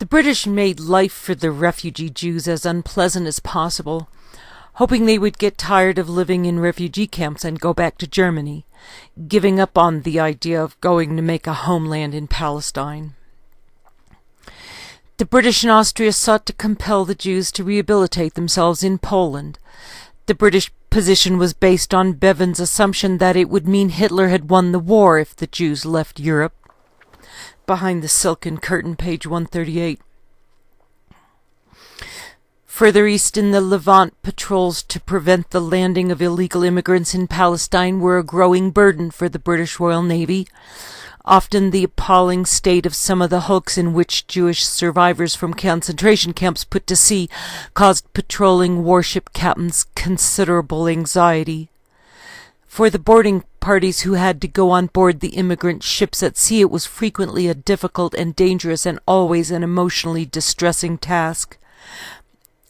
The British made life for the refugee Jews as unpleasant as possible, hoping they would get tired of living in refugee camps and go back to Germany, giving up on the idea of going to make a homeland in Palestine. The British in Austria sought to compel the Jews to rehabilitate themselves in Poland. The British position was based on Bevan's assumption that it would mean Hitler had won the war if the Jews left Europe. Behind the Silken Curtain, page 138. Further east in the Levant, patrols to prevent the landing of illegal immigrants in Palestine were a growing burden for the British Royal Navy. Often the appalling state of some of the hulks in which Jewish survivors from concentration camps put to sea caused patrolling warship captains considerable anxiety. For the boarding parties who had to go on board the immigrant ships at sea, it was frequently a difficult and dangerous and always an emotionally distressing task.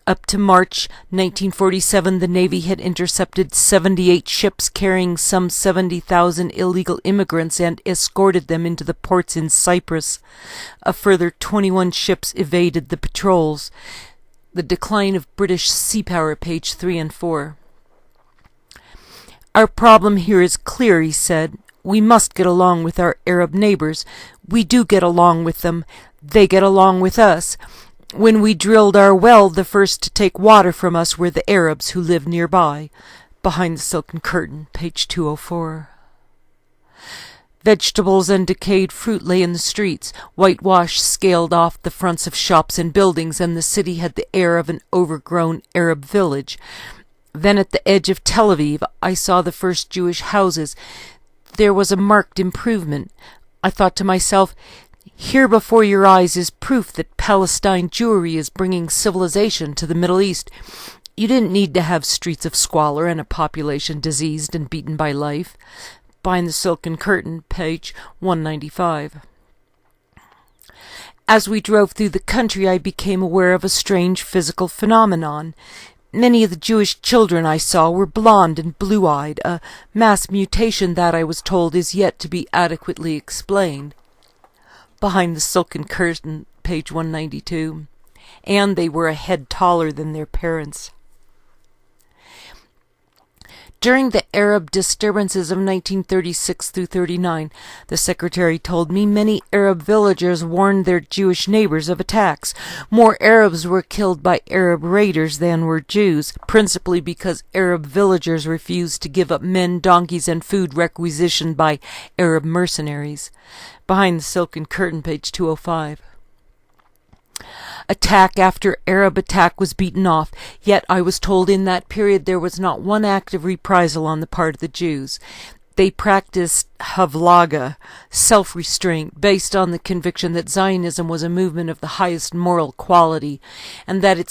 Up to March 1947, the Navy had intercepted 78 ships carrying some 70,000 illegal immigrants and escorted them into the ports in Cyprus. A further 21 ships evaded the patrols. The decline of British sea power, page 3 and 4. Our problem here is clear, he said. We must get along with our Arab neighbors. We do get along with them. They get along with us. When we drilled our well, the first to take water from us were the Arabs who lived nearby. Behind the Silken Curtain, page 204. Vegetables and decayed fruit lay in the streets. Whitewash scaled off the fronts of shops and buildings, and the city had the air of an overgrown Arab village. Then at the edge of Tel Aviv, I saw the first Jewish houses. There was a marked improvement. I thought to myself, here before your eyes is proof that Palestine Jewry is bringing civilization to the Middle East. You didn't need to have streets of squalor and a population diseased and beaten by life. Behind the Silken Curtain, page 195. As we drove through the country, I became aware of a strange physical phenomenon. Many of the Jewish children I saw were blond and blue-eyed, a mass mutation that, I was told, is yet to be adequately explained. Behind the Silken Curtain, page 192. And they were a head taller than their parents. During the Arab disturbances of 1936 through 39, the secretary told me, many Arab villagers warned their Jewish neighbors of attacks. More Arabs were killed by Arab raiders than were Jews, principally because Arab villagers refused to give up men, donkeys, and food requisitioned by Arab mercenaries. Behind the Silken Curtain, page 205. Attack after Arab attack was beaten off, yet I was told in that period there was not one act of reprisal on the part of the Jews. They practiced havlaga, self-restraint, based on the conviction that Zionism was a movement of the highest moral quality, and that in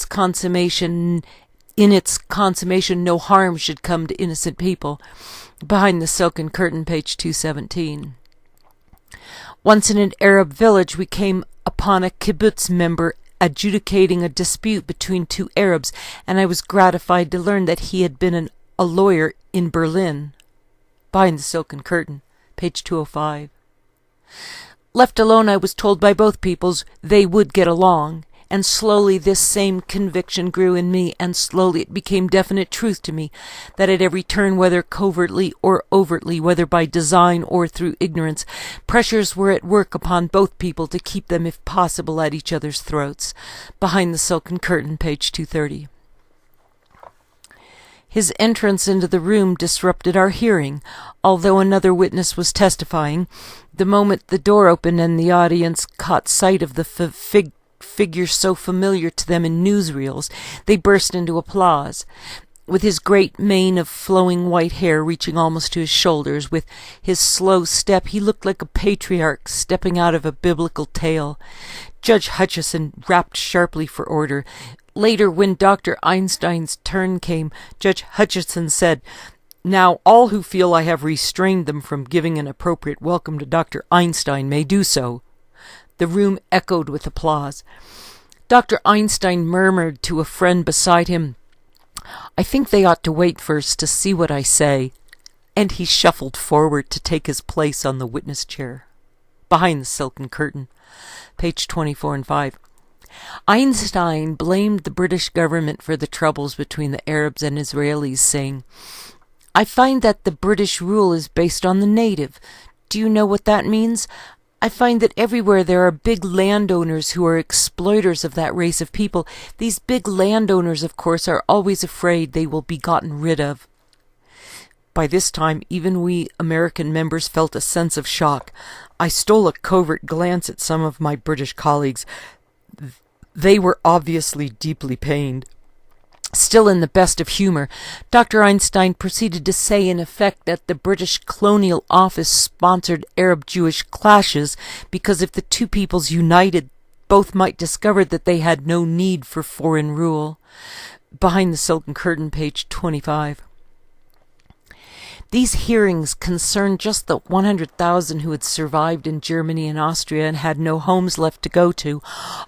its consummation no harm should come to innocent people. Behind the Silken Curtain, page 217. Once in an Arab village, we came upon a kibbutz member adjudicating a dispute between two Arabs, and I was gratified to learn that he had been a lawyer in Berlin. Behind the Silken Curtain, page 205. Left alone, I was told by both peoples they would get along, and slowly this same conviction grew in me, and slowly it became definite truth to me that at every turn, whether covertly or overtly, whether by design or through ignorance, pressures were at work upon both people to keep them, if possible, at each other's throats. Behind the Silken Curtain, page 230. His entrance into the room disrupted our hearing, although another witness was testifying. The moment the door opened and the audience caught sight of the figure so familiar to them in newsreels, they burst into applause. With his great mane of flowing white hair reaching almost to his shoulders, with his slow step, he looked like a patriarch stepping out of a biblical tale. Judge Hutchison rapped sharply for order. Later, when Dr. Einstein's turn came, Judge Hutchison said, "Now all who feel I have restrained them from giving an appropriate welcome to Dr. Einstein may do so." The room echoed with applause. Dr. Einstein murmured to a friend beside him, "I think they ought to wait first to see what I say," and he shuffled forward to take his place on the witness chair. Behind the Silken Curtain, page 24 and 5. Einstein blamed the British government for the troubles between the Arabs and Israelis, saying, "I find that the British rule is based on the native. Do you know what that means? I find that everywhere there are big landowners who are exploiters of that race of people. These big landowners, of course, are always afraid they will be gotten rid of." By this time, even we American members felt a sense of shock. I stole a covert glance at some of my British colleagues. They were obviously deeply pained. Still in the best of humor, Dr. Einstein proceeded to say in effect that the British Colonial Office sponsored Arab-Jewish clashes because if the two peoples united, both might discover that they had no need for foreign rule. Behind the Silken Curtain, page 25. These hearings concerned just the 100,000 who had survived in Germany and Austria and had no homes left to go to,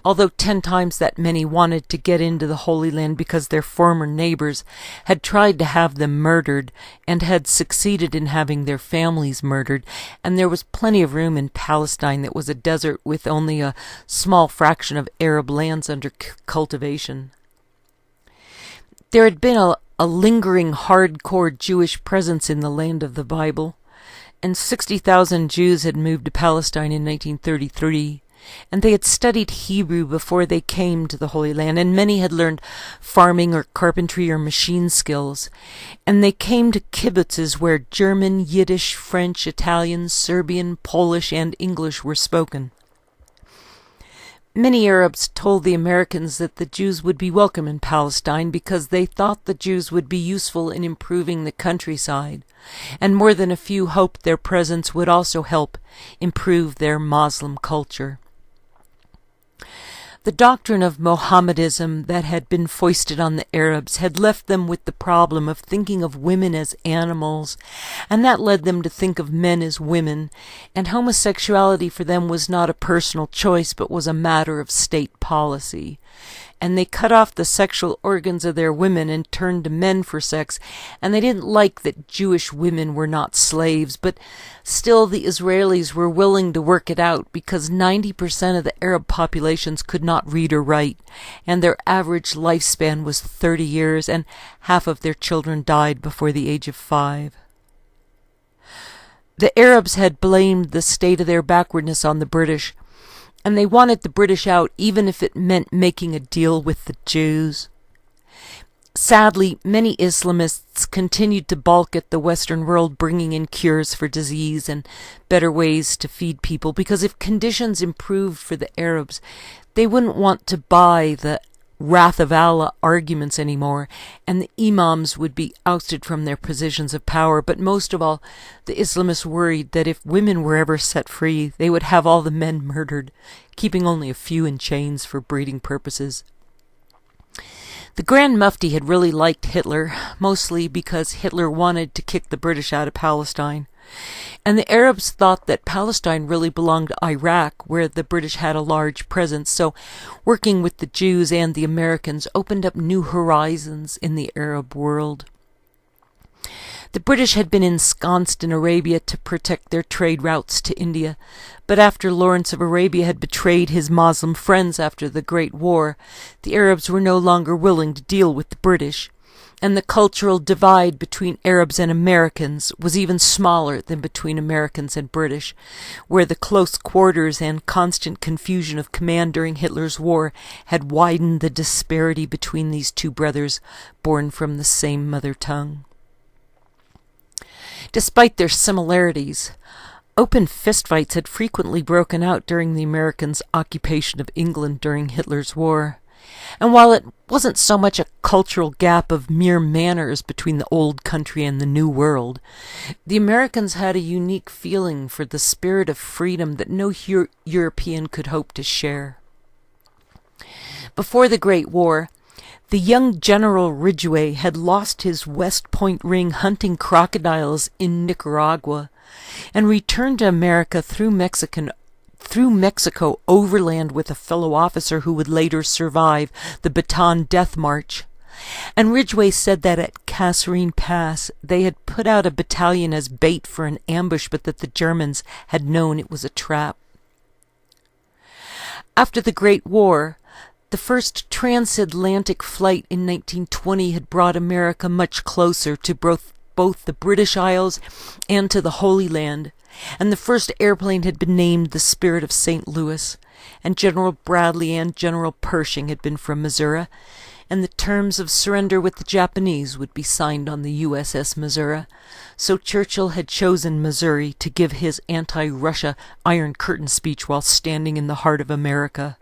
although 10 times that many wanted to get into the Holy Land because their former neighbors had tried to have them murdered and had succeeded in having their families murdered, and there was plenty of room in Palestine that was a desert with only a small fraction of Arab lands under cultivation. There had been a lingering hardcore Jewish presence in the land of the Bible, and 60,000 Jews had moved to Palestine in 1933, and they had studied Hebrew before they came to the Holy Land, and many had learned farming or carpentry or machine skills, and they came to kibbutzes where German, Yiddish, French, Italian, Serbian, Polish, and English were spoken. Many Arabs told the Americans that the Jews would be welcome in Palestine because they thought the Jews would be useful in improving the countryside, and more than a few hoped their presence would also help improve their Muslim culture. The doctrine of Mohammedism that had been foisted on the Arabs had left them with the problem of thinking of women as animals, and that led them to think of men as women, and homosexuality for them was not a personal choice but was a matter of state policy. And they cut off the sexual organs of their women and turned to men for sex, and they didn't like that Jewish women were not slaves, but still the Israelis were willing to work it out because 90% of the Arab populations could not read or write, and their average lifespan was 30 years, and half of their children died before the age of 5. The Arabs had blamed the state of their backwardness on the British, and they wanted the British out even if it meant making a deal with the Jews. Sadly, many Islamists continued to balk at the Western world bringing in cures for disease and better ways to feed people, because if conditions improved for the Arabs, they wouldn't want to buy the wrath of Allah arguments anymore, and the imams would be ousted from their positions of power. But most of all, the Islamists worried that if women were ever set free, they would have all the men murdered, keeping only a few in chains for breeding purposes. The Grand Mufti had really liked Hitler, mostly because Hitler wanted to kick the British out of Palestine. And the Arabs thought that Palestine really belonged to Iraq, where the British had a large presence, so working with the Jews and the Americans opened up new horizons in the Arab world. The British had been ensconced in Arabia to protect their trade routes to India, but after Lawrence of Arabia had betrayed his Muslim friends after the Great War, the Arabs were no longer willing to deal with the British, and the cultural divide between Arabs and Americans was even smaller than between Americans and British, where the close quarters and constant confusion of command during Hitler's war had widened the disparity between these two brothers born from the same mother tongue. Despite their similarities, open fistfights had frequently broken out during the Americans' occupation of England during Hitler's war. And while it wasn't so much a cultural gap of mere manners between the old country and the new world, the Americans had a unique feeling for the spirit of freedom that no European could hope to share. Before the Great War, the young General Ridgway had lost his West Point ring hunting crocodiles in Nicaragua and returned to America through Mexico overland with a fellow officer who would later survive the Bataan Death March. And Ridgway said that at Kasserine Pass they had put out a battalion as bait for an ambush, but that the Germans had known it was a trap. After the Great War, The first transatlantic flight in 1920 had brought America much closer to both the British Isles and to the Holy Land, and the first airplane had been named the Spirit of St. Louis, and General Bradley and General Pershing had been from Missouri, and the terms of surrender with the Japanese would be signed on the USS Missouri. So Churchill had chosen Missouri to give his anti-Russia Iron Curtain speech while standing in the heart of America.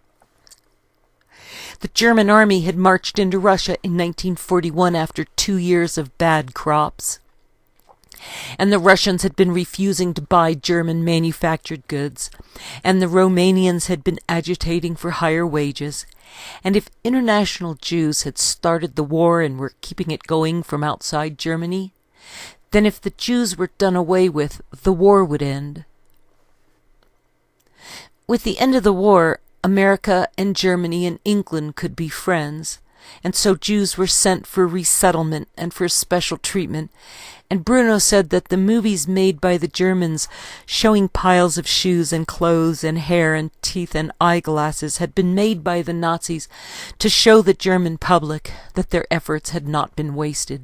The German army had marched into Russia in 1941 after 2 years of bad crops, and the Russians had been refusing to buy German manufactured goods, and the Romanians had been agitating for higher wages, and if international Jews had started the war and were keeping it going from outside Germany, then if the Jews were done away with, the war would end. With the end of the war, America and Germany and England could be friends, and so Jews were sent for resettlement and for special treatment, and Bruno said that the movies made by the Germans showing piles of shoes and clothes and hair and teeth and eyeglasses had been made by the Nazis to show the German public that their efforts had not been wasted.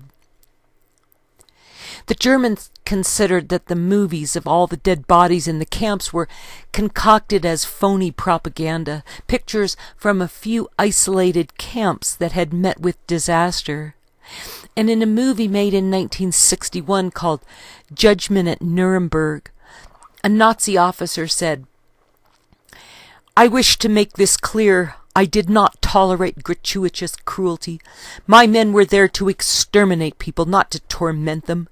The Germans considered that the movies of all the dead bodies in the camps were concocted as phony propaganda, pictures from a few isolated camps that had met with disaster. And in a movie made in 1961 called Judgment at Nuremberg, a Nazi officer said, "I wish to make this clear. I did not tolerate gratuitous cruelty. My men were there to exterminate people, not to torment them.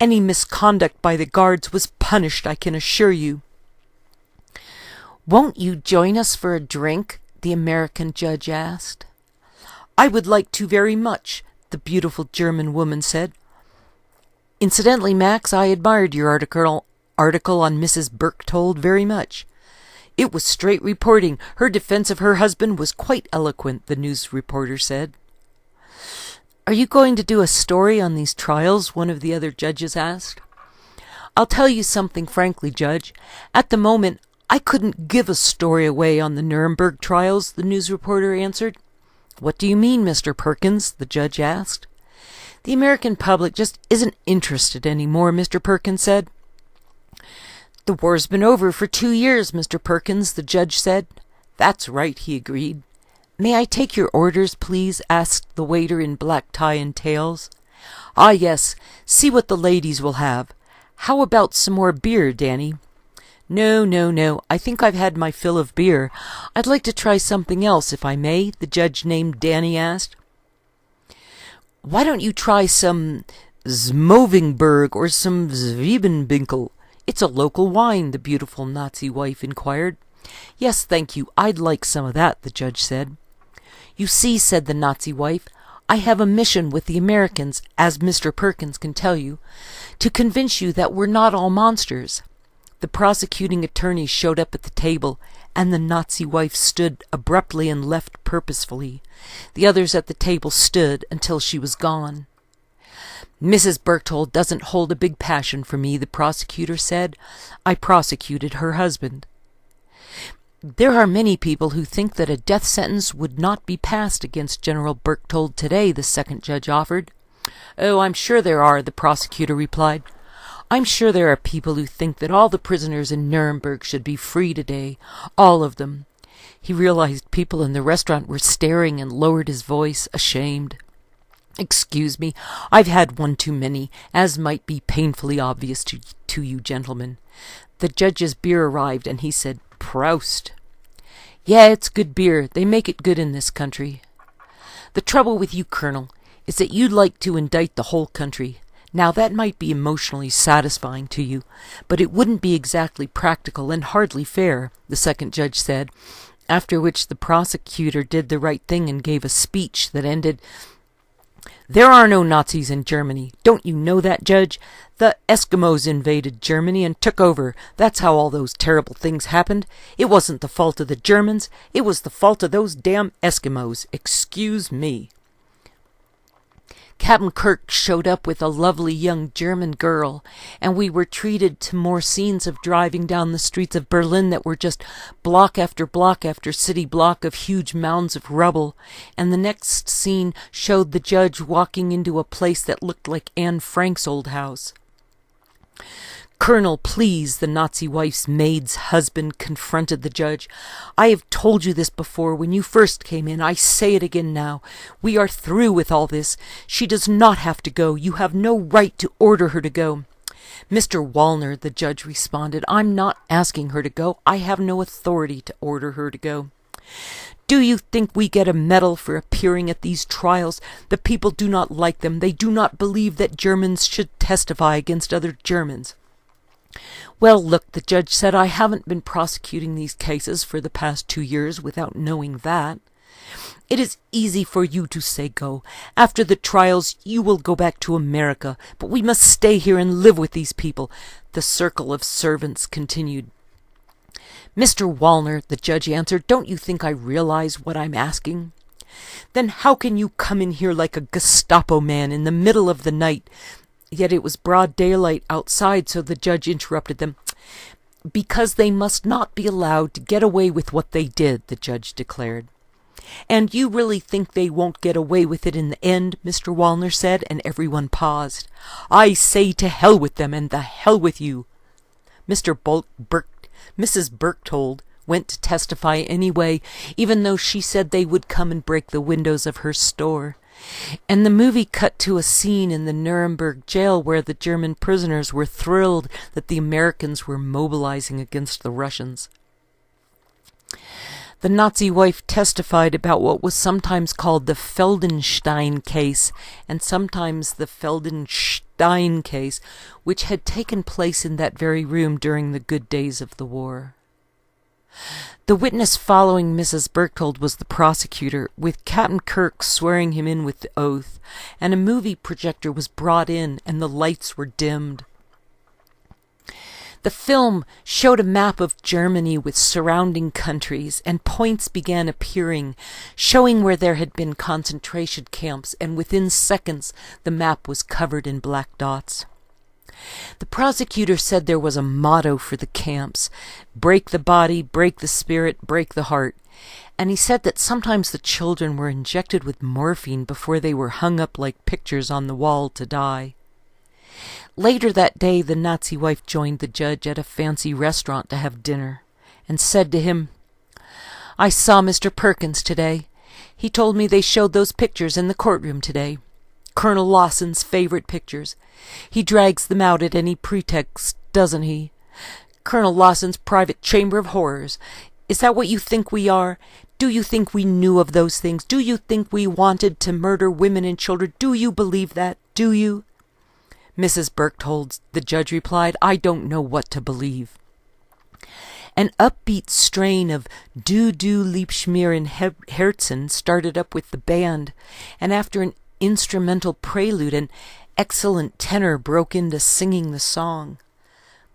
Any misconduct by the guards was punished, I can assure you." "Won't you join us for a drink?" the American judge asked. "I would like to very much," the beautiful German woman said. "Incidentally, Max, I admired your article on Mrs. Berchtold very much. It was straight reporting. Her defense of her husband was quite eloquent," the news reporter said. "Are you going to do a story on these trials?" one of the other judges asked. "I'll tell you something frankly, Judge. At the moment, I couldn't give a story away on the Nuremberg trials," the news reporter answered. "What do you mean, Mr. Perkins?" the judge asked. "The American public just isn't interested any more," Mr. Perkins said. "The war's been over for 2 years, Mr. Perkins," the judge said. "That's right," he agreed. "May I take your orders, please?" asked the waiter in black tie and tails. "Ah, yes. See what the ladies will have. How about some more beer, Danny?" No. I think I've had my fill of beer. I'd like to try something else, if I may," the judge named Danny asked. "Why don't you try some Zmovingberg or some Zwiebenbinkel? It's a local wine," the beautiful Nazi wife inquired. "Yes, thank you. I'd like some of that," the judge said. "You see," said the Nazi wife, "I have a mission with the Americans, as Mr. Perkins can tell you, to convince you that we're not all monsters." The prosecuting attorney showed up at the table, and the Nazi wife stood abruptly and left purposefully. The others at the table stood until she was gone. "Mrs. Berchtold doesn't hold a big passion for me," the prosecutor said. "I prosecuted her husband." "There are many people who think that a death sentence would not be passed against General Berchtold today," the second judge offered. "Oh, I'm sure there are," the prosecutor replied. "I'm sure there are people who think that all the prisoners in Nuremberg should be free today, all of them." He realized people in the restaurant were staring and lowered his voice, ashamed. "Excuse me, I've had one too many, as might be painfully obvious to you gentlemen." The judge's beer arrived, and he said, "Proust." "Yeah, it's good beer. They make it good in this country." "The trouble with you, Colonel, is that you'd like to indict the whole country. Now, that might be emotionally satisfying to you, but it wouldn't be exactly practical and hardly fair," the second judge said, after which the prosecutor did the right thing and gave a speech that ended, "There are no Nazis in Germany. Don't you know that, Judge? The Eskimos invaded Germany and took over. That's how all those terrible things happened. It wasn't the fault of the Germans. It was the fault of those damn Eskimos. Excuse me." Captain Kirk showed up with a lovely young German girl, and we were treated to more scenes of driving down the streets of Berlin that were just block after city block of huge mounds of rubble, and the next scene showed the judge walking into a place that looked like Anne Frank's old house. "Colonel, please," the Nazi wife's maid's husband confronted the judge. "I have told you this before when you first came in. I say it again now. We are through with all this. She does not have to go. You have no right to order her to go." "Mr. Wallner," the judge responded, "I'm not asking her to go. I have no authority to order her to go." "Do you think we get a medal for appearing at these trials? The people do not like them. They do not believe that Germans should testify against other Germans." "Well, look," the judge said, "I haven't been prosecuting these cases for the past 2 years without knowing that. It is easy for you to say go. After the trials, you will go back to America, but we must stay here and live with these people." The circle of servants continued. "Mr. Wallner," the judge answered, "don't you think I realize what I'm asking?" "Then how can you come in here like a Gestapo man in the middle of the night?" Yet it was broad daylight outside, so the judge interrupted them. "Because they must not be allowed to get away with what they did," the judge declared. "And you really think they won't get away with it in the end?" Mr. Wallner said, and everyone paused. "I say to hell with them, and the hell with you." Mrs. Berchtold went to testify anyway, even though she said they would come and break the windows of her store. And the movie cut to a scene in the Nuremberg jail where the German prisoners were thrilled that the Americans were mobilizing against the Russians. The Nazi wife testified about what was sometimes called the Feldenstein case and sometimes the Feldenstein case, which had taken place in that very room during the good days of the war. The witness following Mrs. Berchtold was the prosecutor, with Captain Kirk swearing him in with the oath, and a movie projector was brought in and the lights were dimmed. The film showed a map of Germany with surrounding countries, and points began appearing, showing where there had been concentration camps, and within seconds the map was covered in black dots. The prosecutor said there was a motto for the camps: break the body, break the spirit, break the heart. And he said that sometimes the children were injected with morphine before they were hung up like pictures on the wall to die. Later that day, the Nazi wife joined the judge at a fancy restaurant to have dinner, and said to him, "I saw Mr. Perkins today. He told me they showed those pictures in the courtroom today. Colonel Lawson's favorite pictures. He drags them out at any pretext, doesn't he? Colonel Lawson's private chamber of horrors. Is that what you think we are? Do you think we knew of those things? Do you think we wanted to murder women and children? Do you believe that? Do you?" "Mrs. Berchtold," the judge replied, "I don't know what to believe." An upbeat strain of Du Liebschmier and Hürtgen started up with the band, and after an instrumental prelude, an excellent tenor broke into singing the song.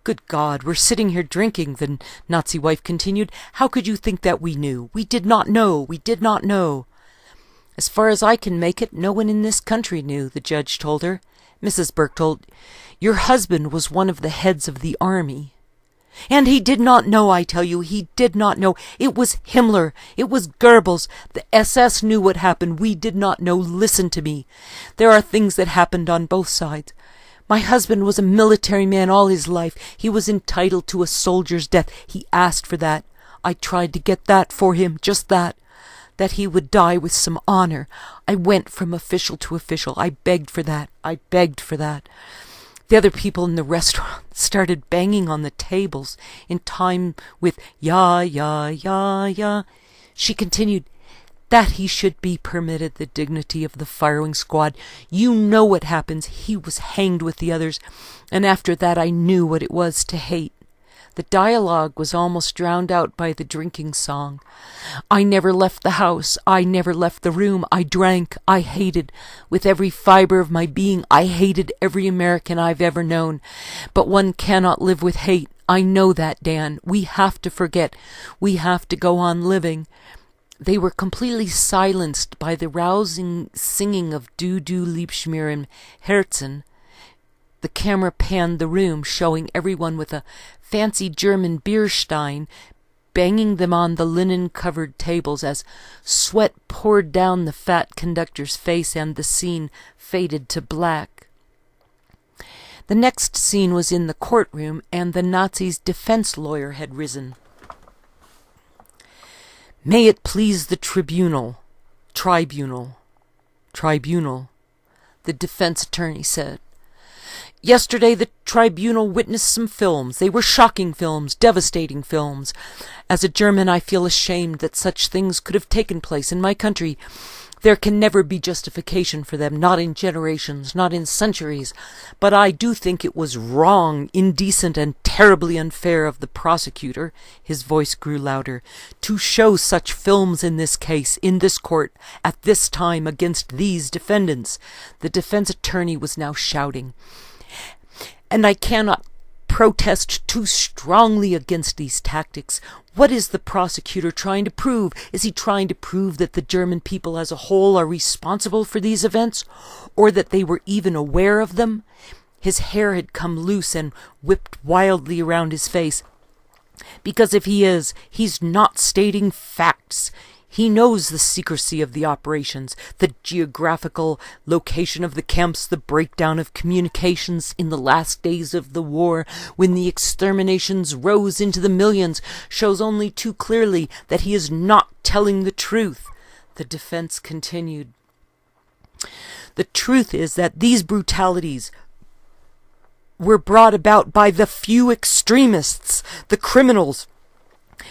"Good God, we're sitting here drinking," the Nazi wife continued. "How could you think that we knew? We did not know. We did not know." "As far as I can make it, no one in this country knew," the judge told her. "Mrs. Berchtold, your husband was one of the heads of the army." "And he did not know, I tell you, he did not know. It was Himmler. It was Goebbels. The SS knew what happened. We did not know. Listen to me. There are things that happened on both sides. My husband was a military man all his life. He was entitled to a soldier's death. He asked for that. I tried to get that for him, just that he would die with some honor. I went from official to official. I begged for that. I begged for that. The other people in the restaurant started banging on the tables in time with ya, ya, ya, ya. She continued, "That he should be permitted the dignity of the firing squad. You know what happens. He was hanged with the others. And after that I knew what it was to hate." The dialogue was almost drowned out by the drinking song. "I never left the house. I never left the room. I drank. I hated. With every fiber of my being, I hated every American I've ever known. But one cannot live with hate. I know that, Dan. We have to forget. We have to go on living. They were completely silenced by the rousing singing of Du Du liebst mir and Hürtgen. The camera panned the room, showing everyone with a fancy German Bierstein, banging them on the linen-covered tables as sweat poured down the fat conductor's face and the scene faded to black. The next scene was in the courtroom, and the Nazis' defense lawyer had risen. "May it please the tribunal, the defense attorney said. "Yesterday the tribunal witnessed some films. They were shocking films, devastating films. As a German, I feel ashamed that such things could have taken place in my country. There can never be justification for them, not in generations, not in centuries. But I do think it was wrong, indecent, and terribly unfair of the prosecutor," his voice grew louder, "to show such films in this case, in this court, at this time, against these defendants." The defense attorney was now shouting. "And I cannot protest too strongly against these tactics. What is the prosecutor trying to prove? Is he trying to prove that the German people as a whole are responsible for these events, or that they were even aware of them?" His hair had come loose and whipped wildly around his face. "Because if he is, he's not stating facts. He knows the secrecy of the operations, the geographical location of the camps, the breakdown of communications in the last days of the war, when the exterminations rose into the millions, shows only too clearly that he is not telling the truth." The defense continued. "The truth is that these brutalities were brought about by the few extremists, the criminals.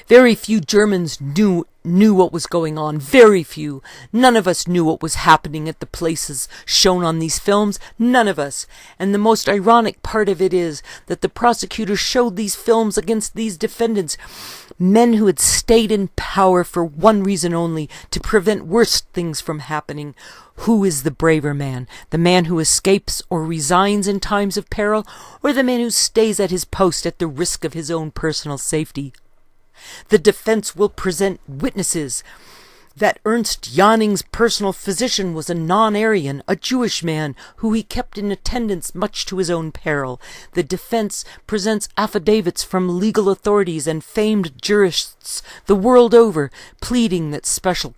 Very few Germans knew what was going on. Very few. None of us knew what was happening at the places shown on these films. None of us. And the most ironic part of it is that the prosecutor showed these films against these defendants, men who had stayed in power for one reason only, to prevent worse things from happening. Who is the braver man? The man who escapes or resigns in times of peril, or the man who stays at his post at the risk of his own personal safety? The defense will present witnesses that Ernst Janning's personal physician was a non-Aryan, a Jewish man, who he kept in attendance much to his own peril. The defense presents affidavits from legal authorities and famed jurists the world over, pleading that special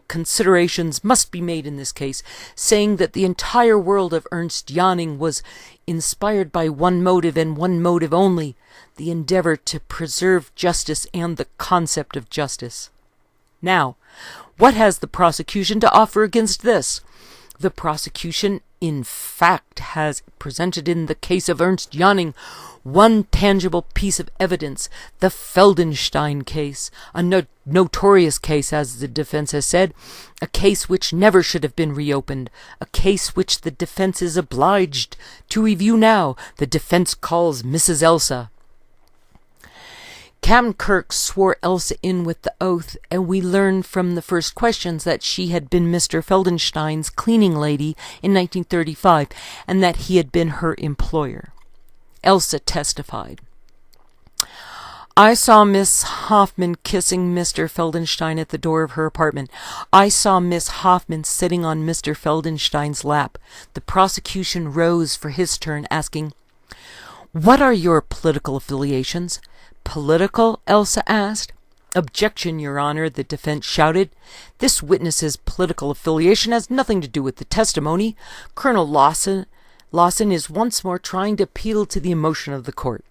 considerations must be made in this case, saying that the entire world of Ernst Janning was inspired by one motive and one motive only, the endeavor to preserve justice and the concept of justice. Now, what has the prosecution to offer against this? The prosecution, in fact, has presented in the case of Ernst Janning one tangible piece of evidence, the Feldenstein case, a notorious case, as the defense has said, a case which never should have been reopened, a case which the defense is obliged to review now. The defense calls Mrs. Elsa. Captain Kirk swore Elsa in with the oath, and we learned from the first questions that she had been Mr. Feldenstein's cleaning lady in 1935, and that he had been her employer. Elsa testified. "I saw Miss Hoffman kissing Mr. Feldenstein at the door of her apartment. I saw Miss Hoffman sitting on Mr. Feldenstein's lap." The prosecution rose for his turn, asking, "What are your political affiliations?" "Political?" Elsa asked. "Objection, Your Honor," the defense shouted. "This witness's political affiliation has nothing to do with the testimony. Colonel Lawson is once more trying to appeal to the emotion of the court."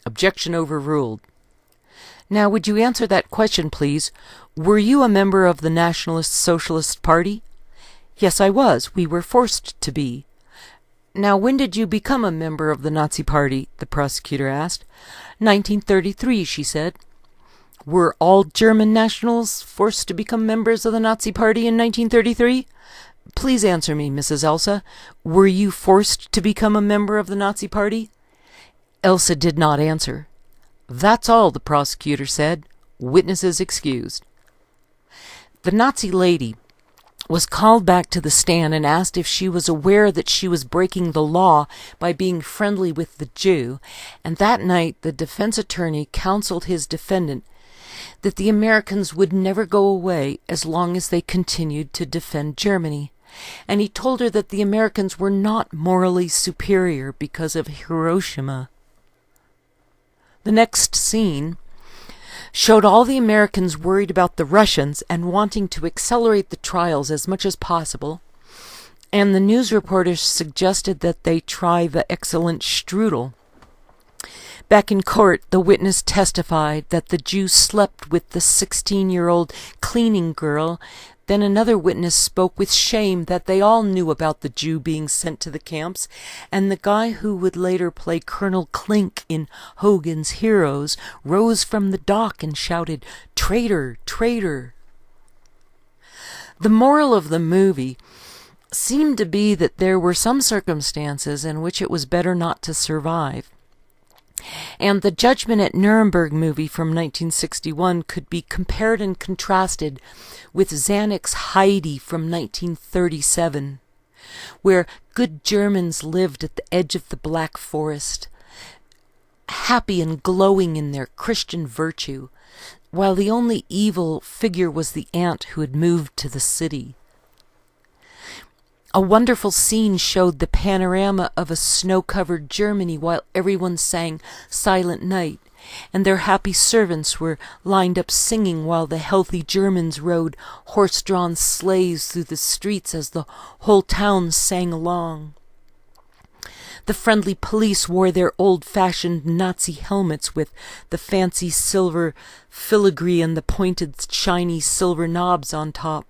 Objection overruled. "Now, would you answer that question, please? Were you a member of the Nationalist Socialist Party?" "Yes, I was. We were forced to be." "Now, when did you become a member of the Nazi Party?" the prosecutor asked. 1933, she said. "Were all German nationals forced to become members of the Nazi Party in 1933? Please answer me, Mrs. Elsa. Were you forced to become a member of the Nazi Party?" Elsa did not answer. "That's all," the prosecutor said. "Witnesses excused." The Nazi lady was called back to the stand and asked if she was aware that she was breaking the law by being friendly with the Jew, and that night the defense attorney counseled his defendant. that the Americans would never go away as long as they continued to defend Germany. And he told her that the Americans were not morally superior because of Hiroshima. The next scene showed all the Americans worried about the Russians and wanting to accelerate the trials as much as possible, and the news reporters suggested that they try the excellent strudel. Back in court, the witness testified that the Jew slept with the 16-year-old cleaning girl. Then another witness spoke with shame that they all knew about the Jew being sent to the camps, and the guy who would later play Colonel Klink in Hogan's Heroes rose from the dock and shouted, "Traitor! Traitor!" The moral of the movie seemed to be that there were some circumstances in which it was better not to survive. And the Judgment at Nuremberg movie from 1961 could be compared and contrasted with Zanuck's Heidi from 1937, where good Germans lived at the edge of the Black Forest, happy and glowing in their Christian virtue, while the only evil figure was the ant who had moved to the city. A wonderful scene showed the panorama of a snow-covered Germany while everyone sang Silent Night, and their happy servants were lined up singing while the healthy Germans rode horse-drawn sleighs through the streets as the whole town sang along. The friendly police wore their old-fashioned Nazi helmets with the fancy silver filigree and the pointed shiny silver knobs on top.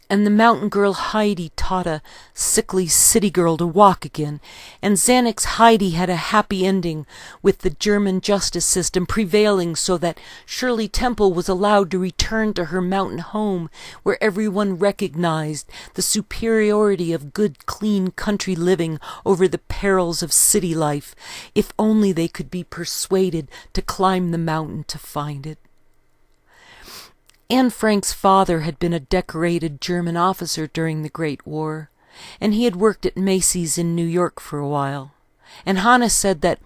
And the mountain girl Heidi taught a sickly city girl to walk again, and Zanuck's Heidi had a happy ending, with the German justice system prevailing so that Shirley Temple was allowed to return to her mountain home, where everyone recognized the superiority of good, clean country living over the perils of city life, if only they could be persuaded to climb the mountain to find it. Anne Frank's father had been a decorated German officer during the Great War, and he had worked at Macy's in New York for a while. And Hannah said that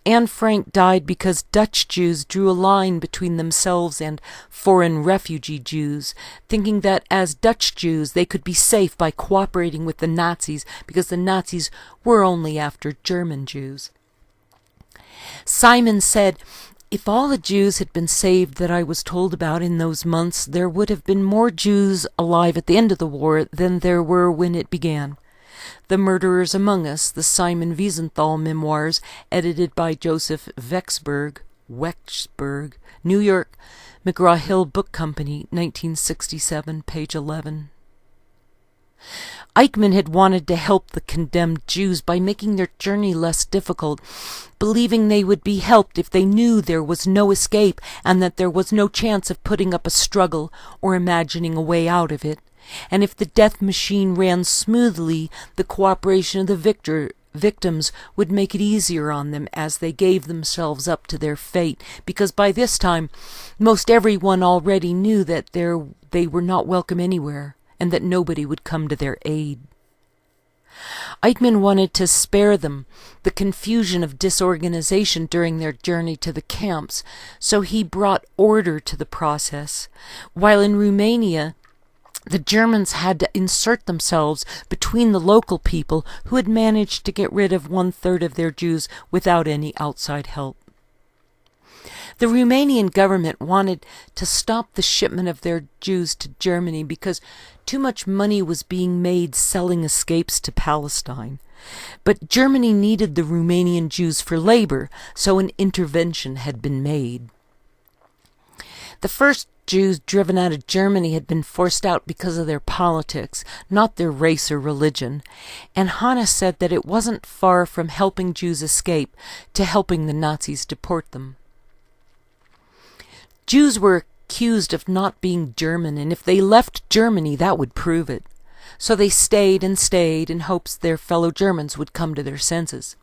Anne Frank died because Dutch Jews drew a line between themselves and foreign refugee Jews, thinking that as Dutch Jews they could be safe by cooperating with the Nazis because the Nazis were only after German Jews. Simon said, "If all the Jews had been saved that I was told about in those months, there would have been more Jews alive at the end of the war than there were when it began." The Murderers Among Us, the Simon Wiesenthal memoirs, edited by Joseph Wexberg, New York, McGraw-Hill Book Company, 1967, page 11. Eichmann had wanted to help the condemned Jews by making their journey less difficult, believing they would be helped if they knew there was no escape and that there was no chance of putting up a struggle or imagining a way out of it. And if the death machine ran smoothly, the cooperation of the victims would make it easier on them as they gave themselves up to their fate, because by this time most everyone already knew that they were not welcome anywhere, and that nobody would come to their aid. Eichmann wanted to spare them the confusion of disorganization during their journey to the camps, so he brought order to the process. While in Romania, the Germans had to insert themselves between the local people who had managed to get rid of 1/3 of their Jews without any outside help. The Romanian government wanted to stop the shipment of their Jews to Germany because too much money was being made selling escapes to Palestine. But Germany needed the Romanian Jews for labor, so an intervention had been made. The first Jews driven out of Germany had been forced out because of their politics, not their race or religion, and Hannah said that it wasn't far from helping Jews escape to helping the Nazis deport them. Jews were accused of not being German, and if they left Germany, that would prove it. So they stayed and stayed in hopes their fellow Germans would come to their senses.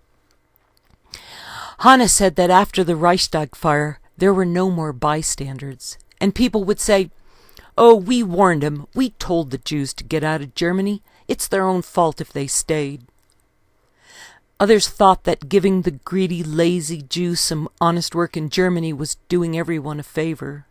Hannah said that after the Reichstag fire, there were no more bystanders, and people would say, "Oh, we warned them. We told the Jews to get out of Germany. It's their own fault if they stayed." Others thought that giving the greedy, lazy Jews some honest work in Germany was doing everyone a favor.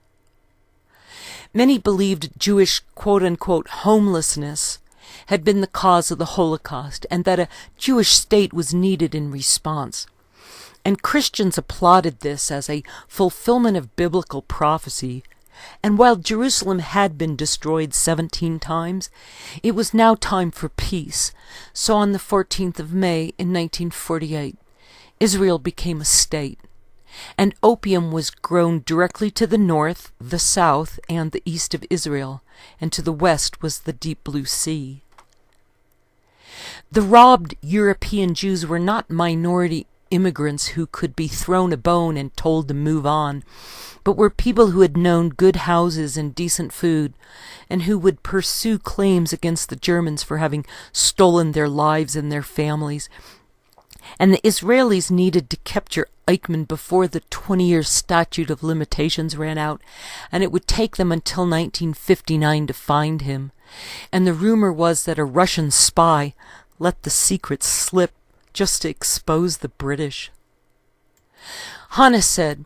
Many believed Jewish quote-unquote homelessness had been the cause of the Holocaust, and that a Jewish state was needed in response. And Christians applauded this as a fulfillment of biblical prophecy. And while Jerusalem had been destroyed 17 times, it was now time for peace. So on the 14th of May in 1948, Israel became a state, and opium was grown directly to the north, the south, and the east of Israel, and to the west was the deep blue sea. The robbed European Jews were not minority immigrants who could be thrown a bone and told to move on, but were people who had known good houses and decent food, and who would pursue claims against the Germans for having stolen their lives and their families. And the Israelis needed to capture Eichmann before the 20-year statute of limitations ran out, and it would take them until 1959 to find him. And the rumor was that a Russian spy let the secret slip just to expose the British. Hanna said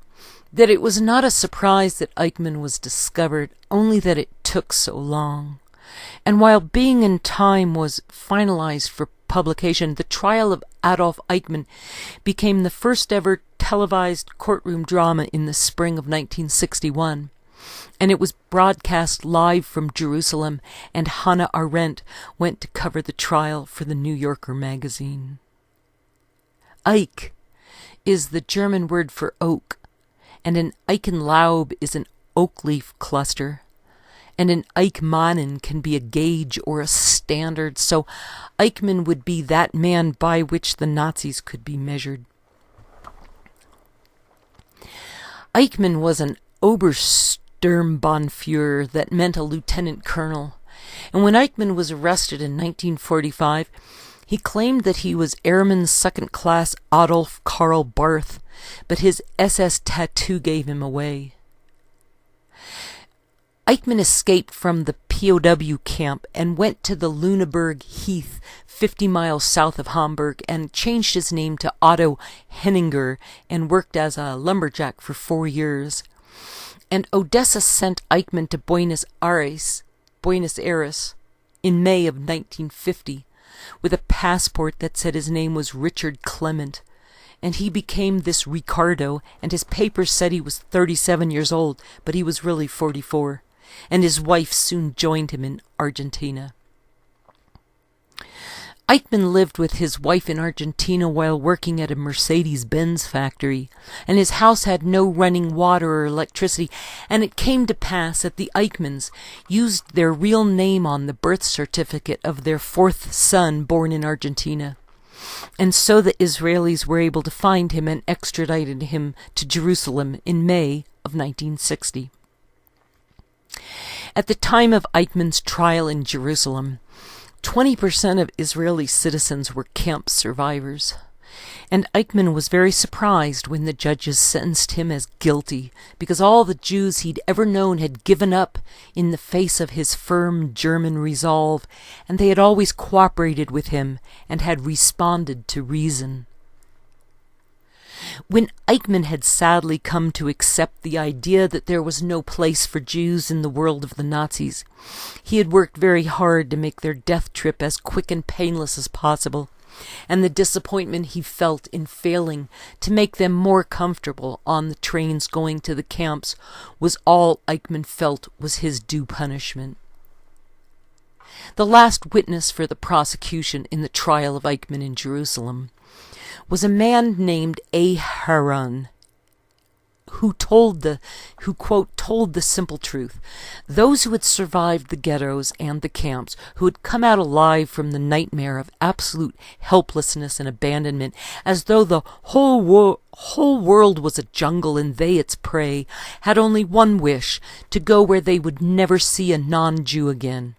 that it was not a surprise that Eichmann was discovered, only that it took so long. And while Being in Time was finalized for publication, the trial of Adolf Eichmann became the first ever televised courtroom drama in the spring of 1961. And it was broadcast live from Jerusalem, and Hannah Arendt went to cover the trial for the New Yorker magazine. Eich is the German word for oak, and an Eichenlaub is an oak leaf cluster, and an Eichmannen can be a gauge or a standard, so Eichmann would be that man by which the Nazis could be measured. Eichmann was an Obersturmbannführer, that meant a lieutenant colonel, and when Eichmann was arrested in 1945, he claimed that he was Airman Second Class Adolf Karl Barth, but his SS tattoo gave him away. Eichmann escaped from the POW camp and went to the Lüneburg Heath, 50 miles south of Hamburg, and changed his name to Otto Henninger and worked as a lumberjack for 4 years. And Odessa sent Eichmann to Buenos Aires, in May of 1950, with a passport that said his name was Richard Clement, and he became this Ricardo, and his papers said he was 37 years old, but he was really 44, and his wife soon joined him in Argentina. Eichmann lived with his wife in Argentina while working at a Mercedes-Benz factory, and his house had no running water or electricity, and it came to pass that the Eichmanns used their real name on the birth certificate of their 4th son born in Argentina. And so the Israelis were able to find him and extradited him to Jerusalem in May of 1960. At the time of Eichmann's trial in Jerusalem, 20% of Israeli citizens were camp survivors, and Eichmann was very surprised when the judges sentenced him as guilty, because all the Jews he'd ever known had given up in the face of his firm German resolve, and they had always cooperated with him and had responded to reason. When Eichmann had sadly come to accept the idea that there was no place for Jews in the world of the Nazis, he had worked very hard to make their death trip as quick and painless as possible, and the disappointment he felt in failing to make them more comfortable on the trains going to the camps was all Eichmann felt was his due punishment. The last witness for the prosecution in the trial of Eichmann in Jerusalem was a man named Aharon, who quote, told the simple truth. Those who had survived the ghettos and the camps, who had come out alive from the nightmare of absolute helplessness and abandonment, as though the whole world was a jungle and they its prey, had only one wish, to go where they would never see a non-Jew again.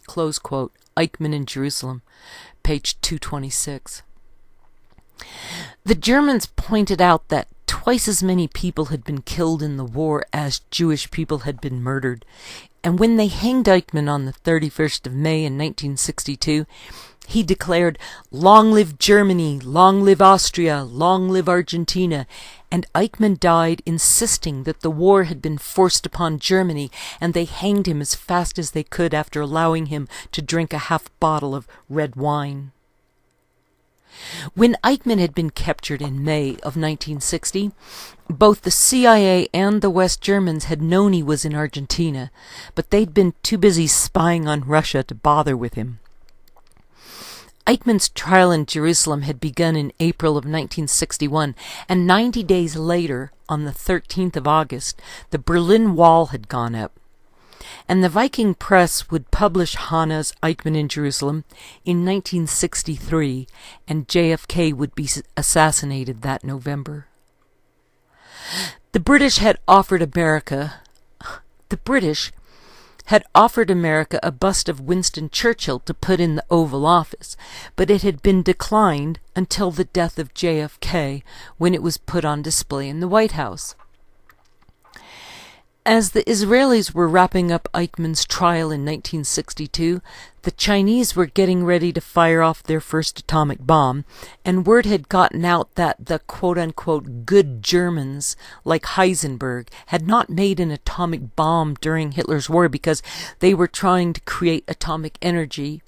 Close quote. Eichmann in Jerusalem, page 226. The Germans pointed out that twice as many people had been killed in the war as Jewish people had been murdered, and when they hanged Eichmann on the 31st of May in 1962, He declared, "Long live Germany, long live Austria, long live Argentina," and Eichmann died insisting that the war had been forced upon Germany, and they hanged him as fast as they could after allowing him to drink a half bottle of red wine. When Eichmann had been captured in May of 1960, both the CIA and the West Germans had known he was in Argentina, but they'd been too busy spying on Russia to bother with him. Eichmann's trial in Jerusalem had begun in April of 1961, and 90 days later, on the 13th of August, the Berlin Wall had gone up. And the Viking press would publish Hannah's Eichmann in Jerusalem in 1963, and JFK would be assassinated that November. The British had offered America a bust of Winston Churchill to put in the Oval Office, but it had been declined until the death of JFK, when it was put on display in the White House. As the Israelis were wrapping up Eichmann's trial in 1962, the Chinese were getting ready to fire off their first atomic bomb, and word had gotten out that the quote-unquote good Germans, like Heisenberg, had not made an atomic bomb during Hitler's war because they were trying to create atomic energy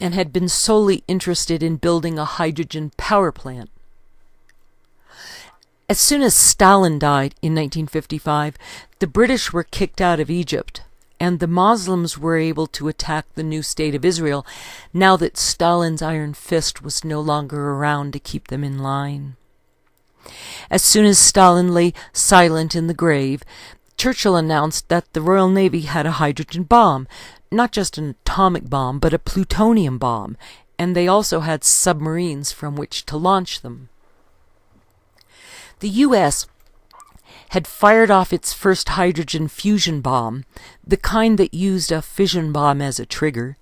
and had been solely interested in building a hydrogen power plant. As soon as Stalin died in 1955, the British were kicked out of Egypt, and the Muslims were able to attack the new state of Israel now that Stalin's iron fist was no longer around to keep them in line. As soon as Stalin lay silent in the grave, Churchill announced that the Royal Navy had a hydrogen bomb, not just an atomic bomb, but a plutonium bomb, and they also had submarines from which to launch them. The U.S. had fired off its first hydrogen fusion bomb, the kind that used a fission bomb as a trigger,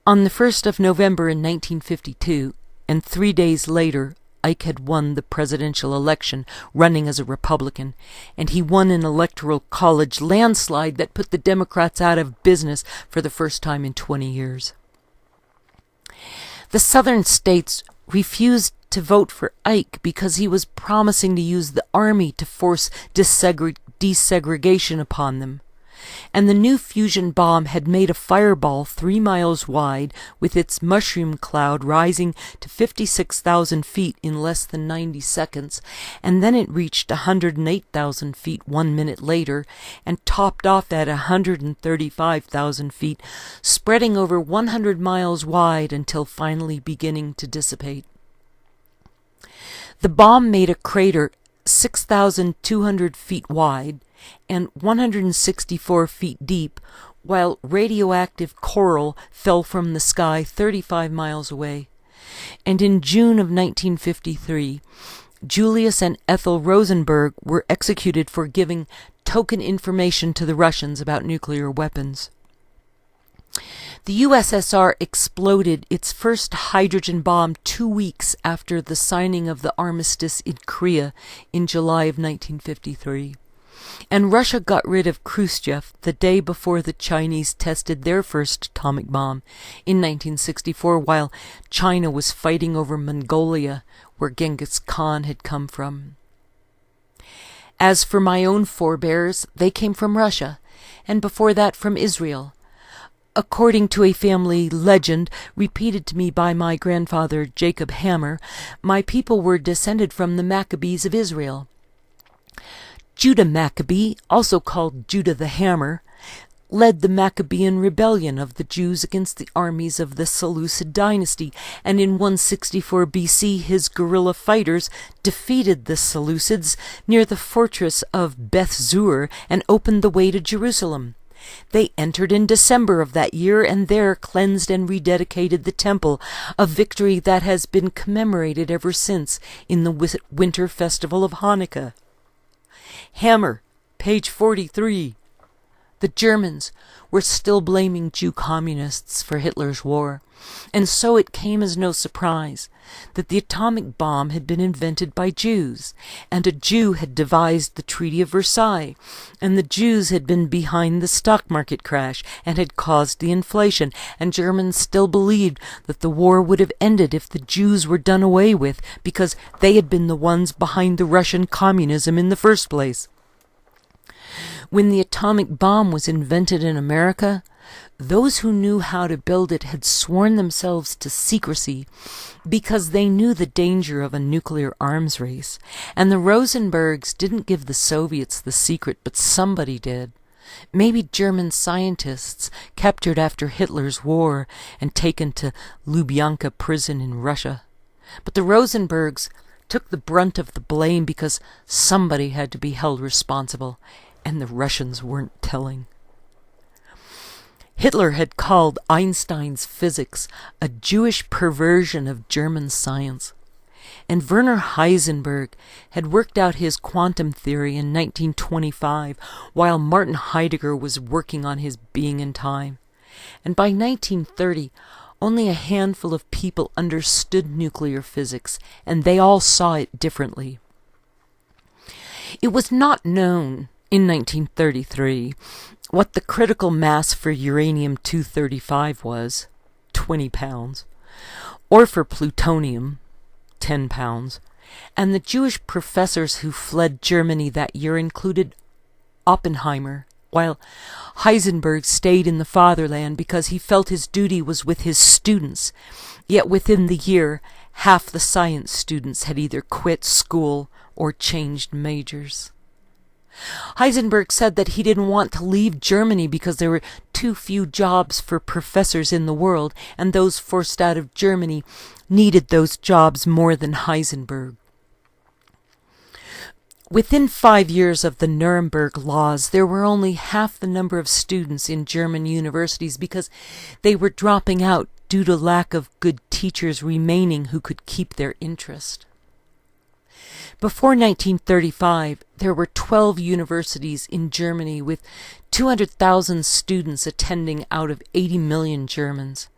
on the 1st of November in 1952, and 3 days later, Ike had won the presidential election running as a Republican, and he won an electoral college landslide that put the Democrats out of business for the first time in 20 years. The southern states refused to vote for Ike because he was promising to use the army to force desegregation upon them. And the new fusion bomb had made a fireball 3 miles wide with its mushroom cloud rising to 56,000 feet in less than 90 seconds, and then it reached 108,000 feet 1 minute later and topped off at 135,000 feet, spreading over 100 miles wide until finally beginning to dissipate. The bomb made a crater 6,200 feet wide and 164 feet deep, while radioactive coral fell from the sky 35 miles away. And in June of 1953, Julius and Ethel Rosenberg were executed for giving token information to the Russians about nuclear weapons. The USSR exploded its first hydrogen bomb 2 weeks after the signing of the armistice in Korea in July of 1953. And Russia got rid of Khrushchev the day before the Chinese tested their first atomic bomb in 1964, while China was fighting over Mongolia, where Genghis Khan had come from. As for my own forebears, they came from Russia, and before that from Israel. According to a family legend repeated to me by my grandfather Jacob Hammer, my people were descended from the Maccabees of Israel. Judah Maccabee, also called Judah the Hammer, led the Maccabean rebellion of the Jews against the armies of the Seleucid dynasty, and in 164 BC his guerrilla fighters defeated the Seleucids near the fortress of Beth Zur and opened the way to Jerusalem. They entered in December of that year and there cleansed and rededicated the temple, a victory that has been commemorated ever since in the winter festival of Hanukkah. Hammer, page 43. The Germans were still blaming Jew communists for Hitler's war, and so it came as no surprise that the atomic bomb had been invented by Jews, and a Jew had devised the Treaty of Versailles, and the Jews had been behind the stock market crash and had caused the inflation, and Germans still believed that the war would have ended if the Jews were done away with, because they had been the ones behind the Russian communism in the first place. When the atomic bomb was invented in America, those who knew how to build it had sworn themselves to secrecy because they knew the danger of a nuclear arms race, and the Rosenbergs didn't give the Soviets the secret, but somebody did. Maybe German scientists captured after Hitler's war and taken to Lubyanka prison in Russia. But the Rosenbergs took the brunt of the blame because somebody had to be held responsible, and the Russians weren't telling. Hitler had called Einstein's physics a Jewish perversion of German science, and Werner Heisenberg had worked out his quantum theory in 1925 while Martin Heidegger was working on his Being and Time. And by 1930, only a handful of people understood nuclear physics, and they all saw it differently. It was not known in 1933 what the critical mass for uranium-235 was, 20 pounds, or for plutonium, 10 pounds, and the Jewish professors who fled Germany that year included Oppenheimer, while Heisenberg stayed in the fatherland because he felt his duty was with his students. Yet within the year, half the science students had either quit school or changed majors. Heisenberg said that he didn't want to leave Germany because there were too few jobs for professors in the world, and those forced out of Germany needed those jobs more than Heisenberg. Within 5 years of the Nuremberg laws, there were only half the number of students in German universities because they were dropping out due to lack of good teachers remaining who could keep their interest. Before 1935, there were 12 universities in Germany with 200,000 students attending out of 80 million Germans.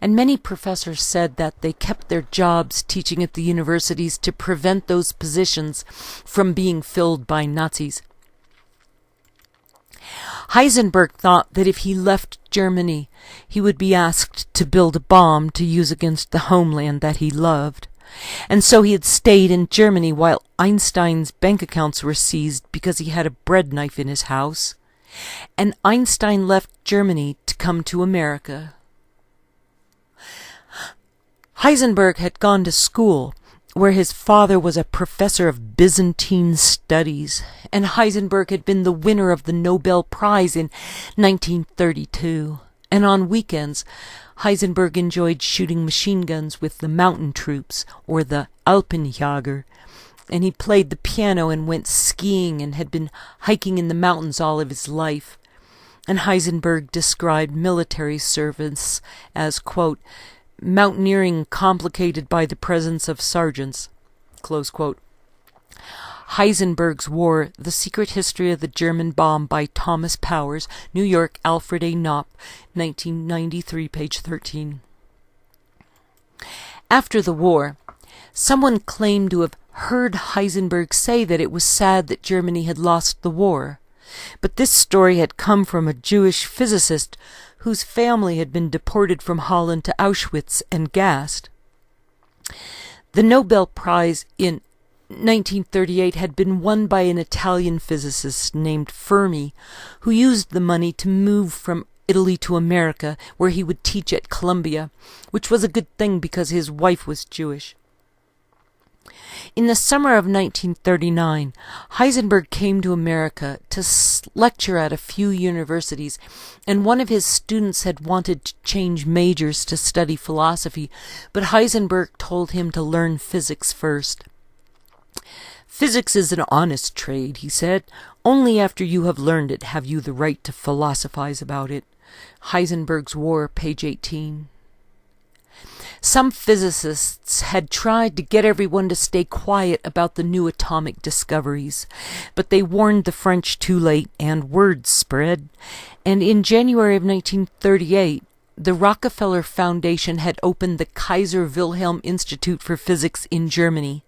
And many professors said that they kept their jobs teaching at the universities to prevent those positions from being filled by Nazis. Heisenberg thought that if he left Germany, he would be asked to build a bomb to use against the homeland that he loved. And so he had stayed in Germany while Einstein's bank accounts were seized because he had a bread knife in his house. And Einstein left Germany to come to America. Heisenberg had gone to school where his father was a professor of Byzantine studies, and Heisenberg had been the winner of the Nobel Prize in 1932. And on weekends, Heisenberg enjoyed shooting machine guns with the mountain troops, or the Alpenjäger, and he played the piano and went skiing and had been hiking in the mountains all of his life. And Heisenberg described military service as, quote, mountaineering complicated by the presence of sergeants, close quote. Heisenberg's War, The Secret History of the German Bomb by Thomas Powers, New York, Alfred A. Knopf, 1993, page 13. After the war, someone claimed to have heard Heisenberg say that it was sad that Germany had lost the war. But this story had come from a Jewish physicist whose family had been deported from Holland to Auschwitz and gassed. The Nobel Prize in 1938 had been won by an Italian physicist named Fermi, who used the money to move from Italy to America, where he would teach at Columbia, which was a good thing because his wife was Jewish. In the summer of 1939, Heisenberg came to America to lecture at a few universities, and one of his students had wanted to change majors to study philosophy, but Heisenberg told him to learn physics first. Physics is an honest trade, he said. Only after you have learned it have you the right to philosophize about it. Heisenberg's War, page 18. Some physicists had tried to get everyone to stay quiet about the new atomic discoveries, but they warned the French too late, and word spread. And in January of 1938, the Rockefeller Foundation had opened the Kaiser Wilhelm Institute for Physics in Germany.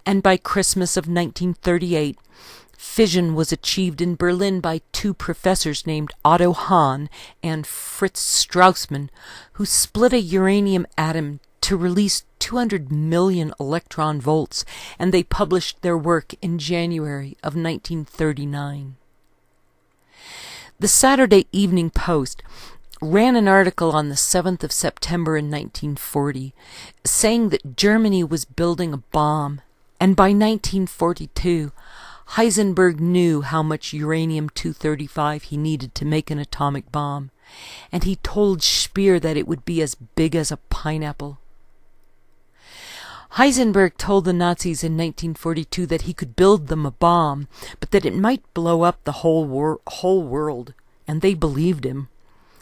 And by Christmas of 1938, fission was achieved in Berlin by two professors named Otto Hahn and Fritz Strassmann, who split a uranium atom to release 200 million electron volts, and they published their work in January of 1939. The Saturday Evening Post ran an article on the 7th of September in 1940, saying that Germany was building a bomb, and by 1942, Heisenberg knew how much uranium-235 he needed to make an atomic bomb, and he told Speer that it would be as big as a pineapple. Heisenberg told the Nazis in 1942 that he could build them a bomb, but that it might blow up the whole world, and they believed him.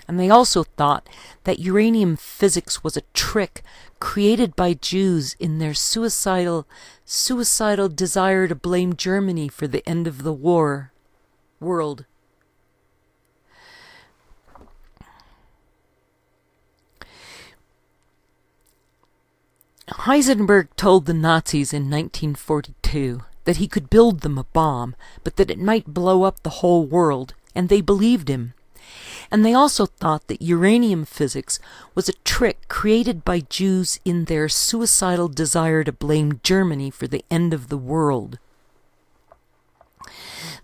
And they also thought that uranium physics was a trick created by Jews in their suicidal desire to blame Germany for the end of the world. Heisenberg told the Nazis in 1942 that he could build them a bomb, but that it might blow up the whole world, and they believed him. And they also thought that uranium physics was a trick created by Jews in their suicidal desire to blame Germany for the end of the world.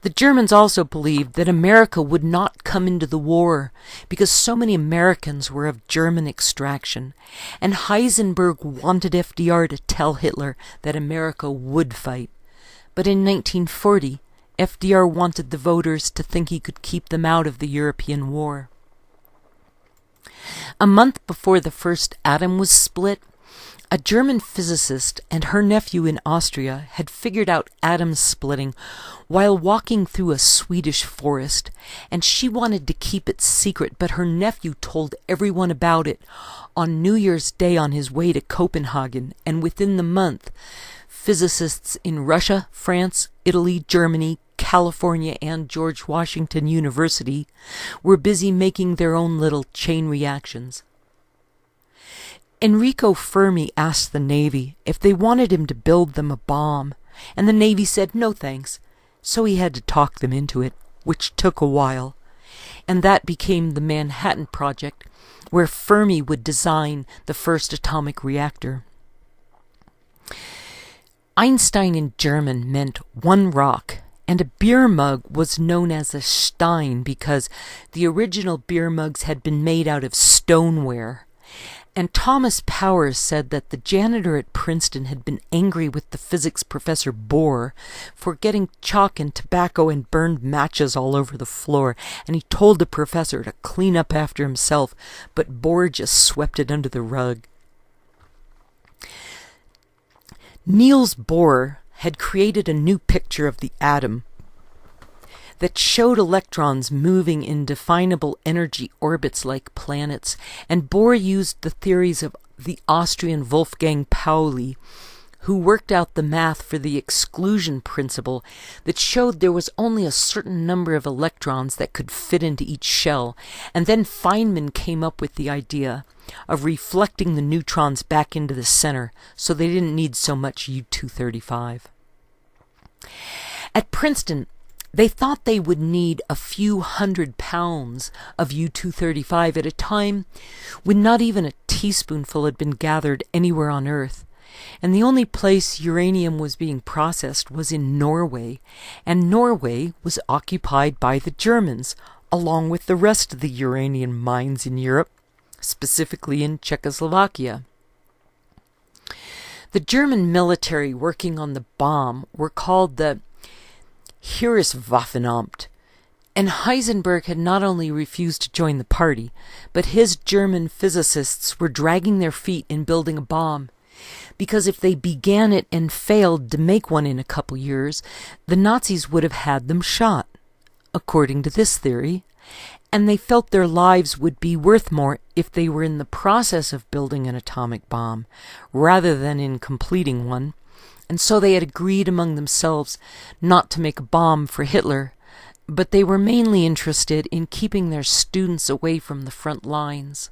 The Germans also believed that America would not come into the war because so many Americans were of German extraction, and Heisenberg wanted FDR to tell Hitler that America would fight. But in 1940, FDR wanted the voters to think he could keep them out of the European war. A month before the first atom was split, a German physicist and her nephew in Austria had figured out atom splitting while walking through a Swedish forest, and she wanted to keep it secret, but her nephew told everyone about it on New Year's Day on his way to Copenhagen, and within the month, physicists in Russia, France, Italy, Germany, California, and George Washington University were busy making their own little chain reactions. Enrico Fermi asked the Navy if they wanted him to build them a bomb, and the Navy said no thanks, so he had to talk them into it, which took a while, and that became the Manhattan Project, where Fermi would design the first atomic reactor. Einstein in German meant one rock, and a beer mug was known as a Stein because the original beer mugs had been made out of stoneware. And Thomas Powers said that the janitor at Princeton had been angry with the physics professor Bohr for getting chalk and tobacco and burned matches all over the floor, and he told the professor to clean up after himself, but Bohr just swept it under the rug. Niels Bohr had created a new picture of the atom that showed electrons moving in definable energy orbits like planets, and Bohr used the theories of the Austrian Wolfgang Pauli, who worked out the math for the exclusion principle that showed there was only a certain number of electrons that could fit into each shell, and then Feynman came up with the idea of reflecting the neutrons back into the center, so they didn't need so much U-235. At Princeton, they thought they would need a few 100 pounds of U-235 at a time when not even a teaspoonful had been gathered anywhere on Earth, and the only place uranium was being processed was in Norway, and Norway was occupied by the Germans, along with the rest of the uranium mines in Europe, specifically in Czechoslovakia. The German military working on the bomb were called the Heereswaffenamt, and Heisenberg had not only refused to join the party, but his German physicists were dragging their feet in building a bomb, because if they began it and failed to make one in a couple years, the Nazis would have had them shot, according to this theory, and they felt their lives would be worth more if they were in the process of building an atomic bomb, rather than in completing one, and so they had agreed among themselves not to make a bomb for Hitler, but they were mainly interested in keeping their students away from the front lines.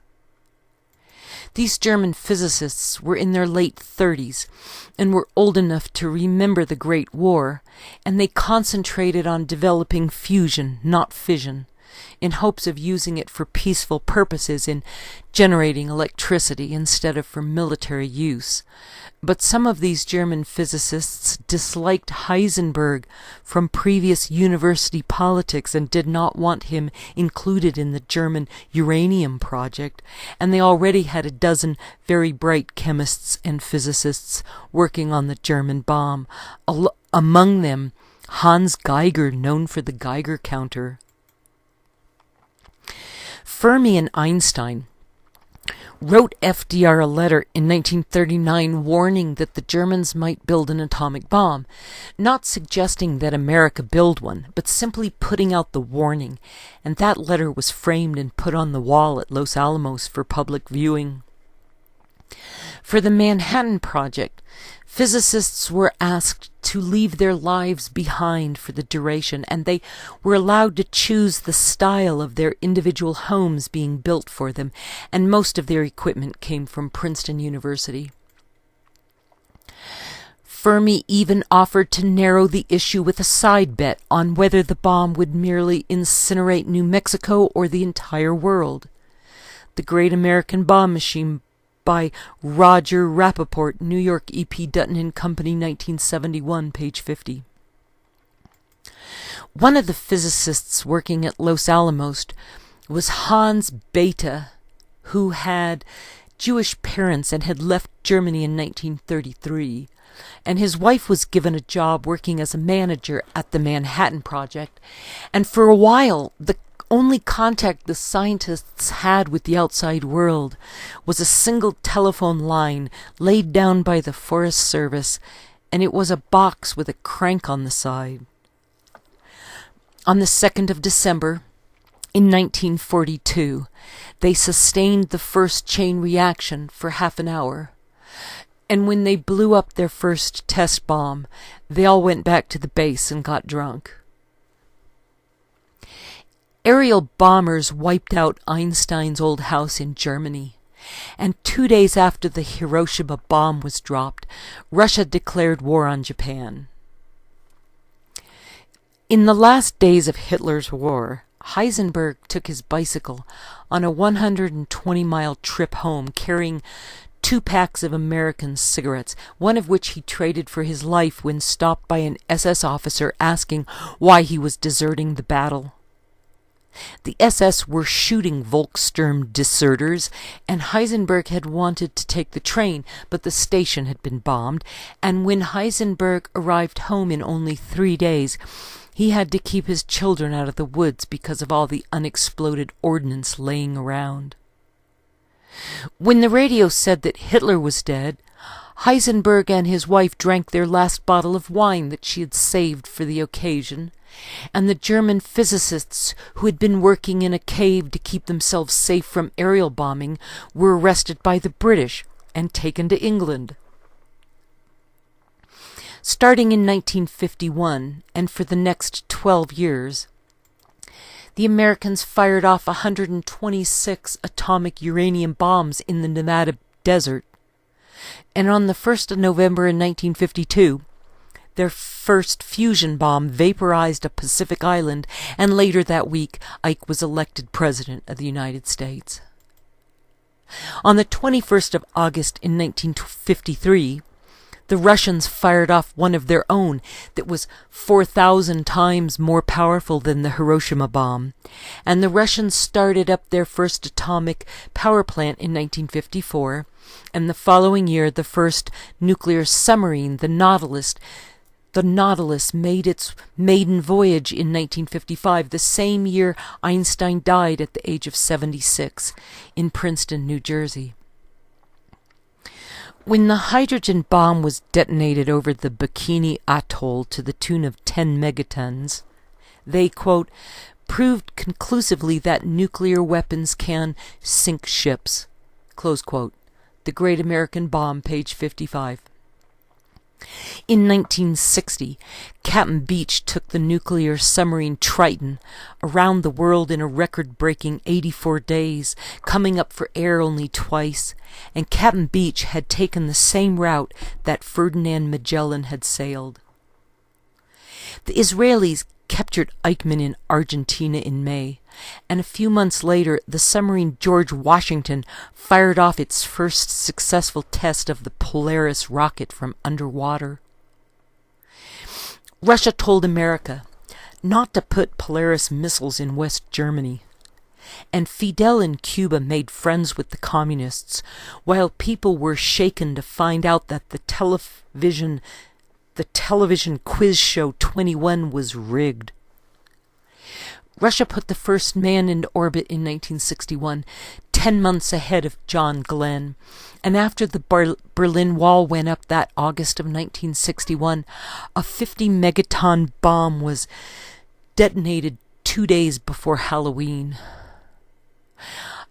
These German physicists were in their late 30s and were old enough to remember the Great War, and they concentrated on developing fusion, not fission, in hopes of using it for peaceful purposes in generating electricity instead of for military use. But some of these German physicists disliked Heisenberg from previous university politics and did not want him included in the German uranium project, and they already had a dozen very bright chemists and physicists working on the German bomb, among them Hans Geiger, known for the Geiger counter. Fermi and Einstein wrote FDR a letter in 1939 warning that the Germans might build an atomic bomb, not suggesting that America build one, but simply putting out the warning, and that letter was framed and put on the wall at Los Alamos for public viewing. For the Manhattan Project, physicists were asked to leave their lives behind for the duration, and they were allowed to choose the style of their individual homes being built for them, and most of their equipment came from Princeton University. Fermi even offered to narrow the issue with a side bet on whether the bomb would merely incinerate New Mexico or the entire world. The Great American Bomb Machine by Roger Rappaport, New York, E.P. Dutton and Company, 1971, page 50. One of the physicists working at Los Alamos was Hans Bethe, who had Jewish parents and had left Germany in 1933, and his wife was given a job working as a manager at the Manhattan Project, and for a while the only contact the scientists had with the outside world was a single telephone line laid down by the Forest Service, and it was a box with a crank on the side. On the 2nd of December, in 1942, they sustained the first chain reaction for half an hour, and when they blew up their first test bomb, they all went back to the base and got drunk. Aerial bombers wiped out Einstein's old house in Germany, and 2 days after the Hiroshima bomb was dropped, Russia declared war on Japan. In the last days of Hitler's war, Heisenberg took his bicycle on a 120-mile trip home carrying 2 packs of American cigarettes, one of which he traded for his life when stopped by an SS officer asking why he was deserting the battle. The SS were shooting Volkssturm deserters, and Heisenberg had wanted to take the train, but the station had been bombed, and when Heisenberg arrived home in only 3 days, he had to keep his children out of the woods because of all the unexploded ordnance laying around. When the radio said that Hitler was dead, Heisenberg and his wife drank their last bottle of wine that she had saved for the occasion, and the German physicists who had been working in a cave to keep themselves safe from aerial bombing were arrested by the British and taken to England. Starting in 1951, and for the next 12 years, the Americans fired off 126 atomic uranium bombs in the Nevada desert, and on the 1st of November in 1952, their first fusion bomb vaporized a Pacific island, and later that week, Ike was elected President of the United States. On the 21st of August in 1953, the Russians fired off one of their own that was 4,000 times more powerful than the Hiroshima bomb, and the Russians started up their first atomic power plant in 1954, and the following year the first nuclear submarine, the Nautilus made its maiden voyage in 1955, the same year Einstein died at the age of 76 in Princeton, New Jersey. When the hydrogen bomb was detonated over the Bikini Atoll to the tune of 10 megatons, they, quote, proved conclusively that nuclear weapons can sink ships." Close quote. The Great American Bomb, page 55. In 1960, Captain Beach took the nuclear submarine Triton around the world in a record-breaking 84 days, coming up for air only twice, and Captain Beach had taken the same route that Ferdinand Magellan had sailed. The Israelis captured Eichmann in Argentina in May, and a few months later the submarine George Washington fired off its first successful test of the Polaris rocket from underwater. Russia told America not to put Polaris missiles in West Germany, and Fidel in Cuba made friends with the communists, while people were shaken to find out that the television quiz show 21 was rigged. Russia put the first man into orbit in 1961, 10 months ahead of John Glenn. And after the Berlin Wall went up that August of 1961, a 50-megaton bomb was detonated 2 days before Halloween.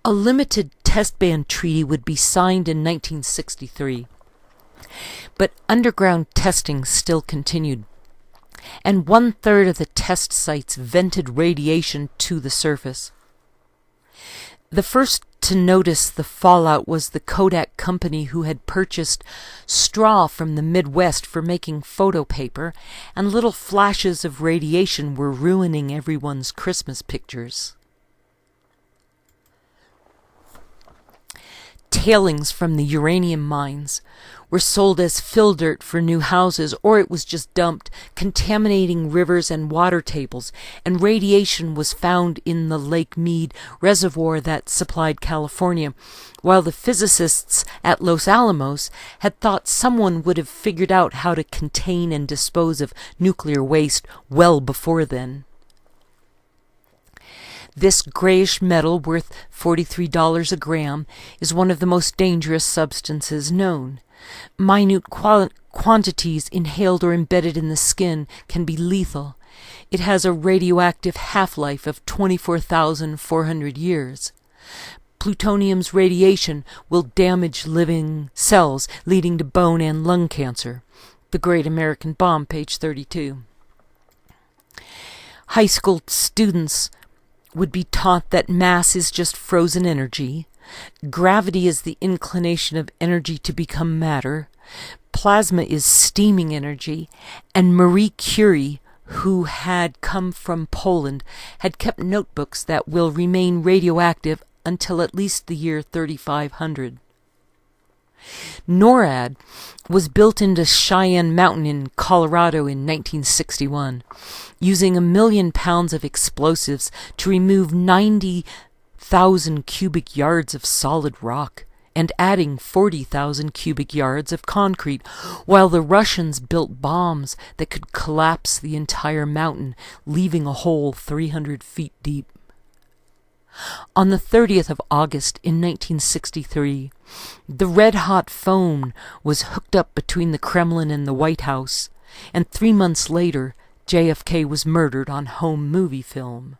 A limited test ban treaty would be signed in 1963. But underground testing still continued, and 1/3 of the test sites vented radiation to the surface. The first to notice the fallout was the Kodak company, who had purchased straw from the Midwest for making photo paper, and little flashes of radiation were ruining everyone's Christmas pictures. Tailings from the uranium mines were sold as fill dirt for new houses, or it was just dumped, contaminating rivers and water tables, and radiation was found in the Lake Mead reservoir that supplied California, while the physicists at Los Alamos had thought someone would have figured out how to contain and dispose of nuclear waste well before then. This grayish metal, worth $43 a gram, is one of the most dangerous substances known. Minute quantities inhaled or embedded in the skin can be lethal. It has a radioactive half-life of 24,400 years. Plutonium's radiation will damage living cells, leading to bone and lung cancer. The Great American Bomb, page 32. High school students would be taught that mass is just frozen energy, gravity is the inclination of energy to become matter, plasma is steaming energy, and Marie Curie, who had come from Poland, had kept notebooks that will remain radioactive until at least the year 3500. NORAD was built into Cheyenne Mountain in Colorado in 1961, using 1 million pounds of explosives to remove 90,000 cubic yards of solid rock and adding 40,000 cubic yards of concrete, while the Russians built bombs that could collapse the entire mountain, leaving a hole 300 feet deep. On the 30th of August in 1963, the red-hot phone was hooked up between the Kremlin and the White House, and 3 months later, JFK was murdered on home movie film.